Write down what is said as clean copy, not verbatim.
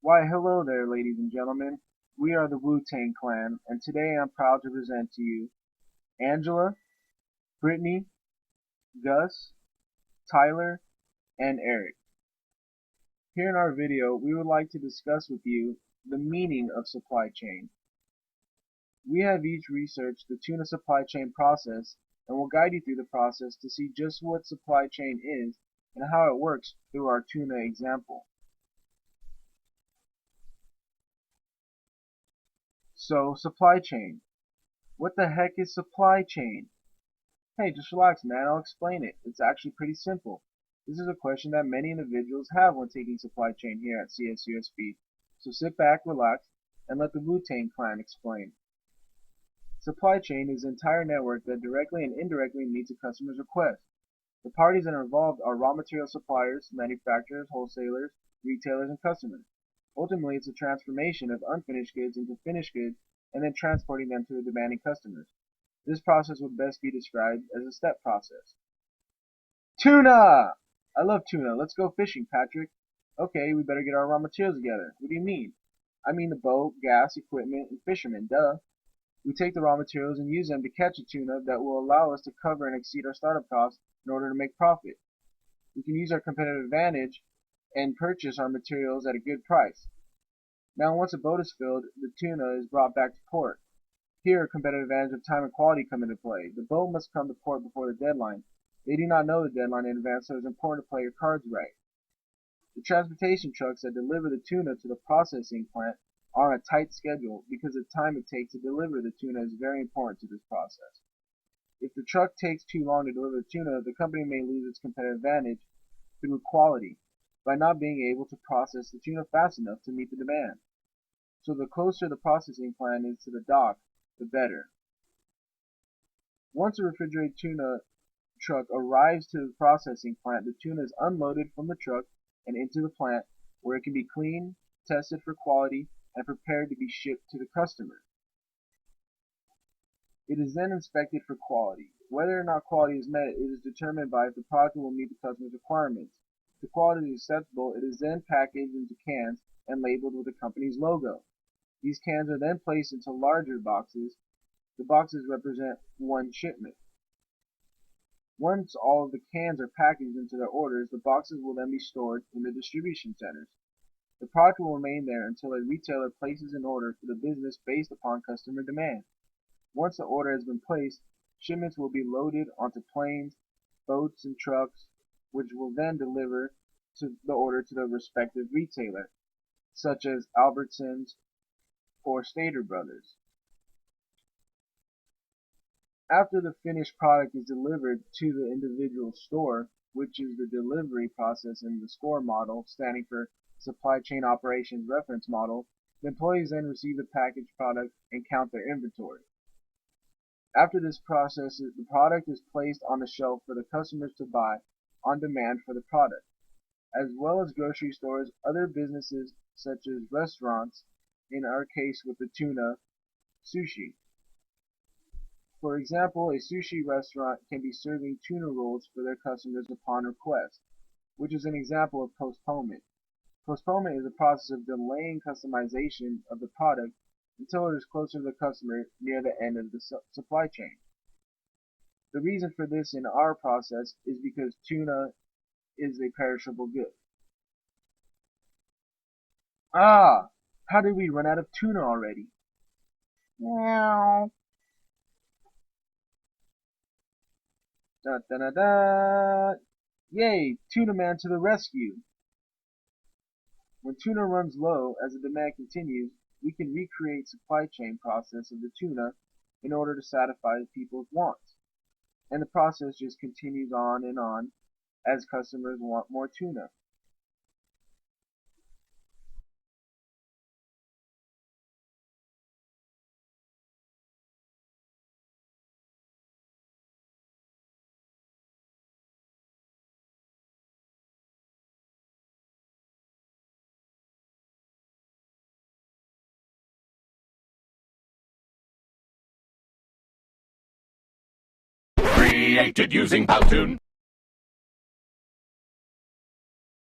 Why, hello there, ladies and gentlemen. We are the Wu-Tang Clan, and today I'm proud to present to you Angela, Brittany, Gus, Tyler, and Eric. Here in our video, we would like to discuss with you the meaning of supply chain. We have each researched the tuna supply chain process and will guide you through the process to see just what supply chain is and how it works through our tuna example. So, supply chain. What the heck is supply chain? Hey, just relax, man. I'll explain it. It's actually pretty simple. This is a question that many individuals have when taking supply chain here at CSUSB. So sit back, relax, and let the Wu-Tang Clan explain. Supply chain is the entire network that directly and indirectly meets a customer's request. The parties that are involved are raw material suppliers, manufacturers, wholesalers, retailers, and customers. Ultimately, it's a transformation of unfinished goods into finished goods and then transporting them to the demanding customers. This process would best be described as a step process. Tuna! I love tuna. Let's go fishing, Patrick. Okay, we better get our raw materials together. What do you mean? I mean the boat, gas, equipment, and fishermen, duh. We take the raw materials and use them to catch a tuna that will allow us to cover and exceed our startup costs in order to make profit. We can use our competitive advantage and purchase our materials at a good price. Now once a boat is filled, the tuna is brought back to port. Here, competitive advantage of time and quality come into play. The boat must come to port before the deadline. They do not know the deadline in advance, so it's important to play your cards right. The transportation trucks that deliver the tuna to the processing plant are on a tight schedule because the time it takes to deliver the tuna is very important to this process. If the truck takes too long to deliver the tuna, the company may lose its competitive advantage through quality by not being able to process the tuna fast enough to meet the demand. So the closer the processing plant is to the dock, the better. Once a refrigerated tuna truck arrives to the processing plant, the tuna is unloaded from the truck and into the plant where it can be cleaned, tested for quality, and prepared to be shipped to the customer. It is then inspected for quality. Whether or not quality is met, it is determined by if the product will meet the customer's requirements. If the quality is acceptable, it is then packaged into cans and labeled with the company's logo. These cans are then placed into larger boxes. The boxes represent one shipment. Once all of the cans are packaged into their orders, the boxes will then be stored in the distribution centers. The product will remain there until a retailer places an order for the business based upon customer demand. Once the order has been placed, shipments will be loaded onto planes, boats, and trucks, which will then deliver the order to the respective retailer, such as Albertsons or Stater Brothers. After the finished product is delivered to the individual store, which is the delivery process in the SCORE model, standing for Supply Chain Operations Reference Model, the employees then receive the packaged product and count their inventory. After this process, the product is placed on the shelf for the customers to buy on demand for the product, as well as grocery stores, other businesses such as restaurants, in our case with the tuna, sushi. For example, a sushi restaurant can be serving tuna rolls for their customers upon request, which is an example of postponement. Postponement is a process of delaying customization of the product until it is closer to the customer near the end of the supply chain. The reason for this in our process is because tuna is a perishable good. Ah, how did we run out of tuna already? Meow. Da da da da. Yay, Tuna Man to the rescue. When tuna runs low, as the demand continues, we can recreate supply chain process of the tuna in order to satisfy people's wants. And the process just continues on as customers want more tuna. Created using Powtoon.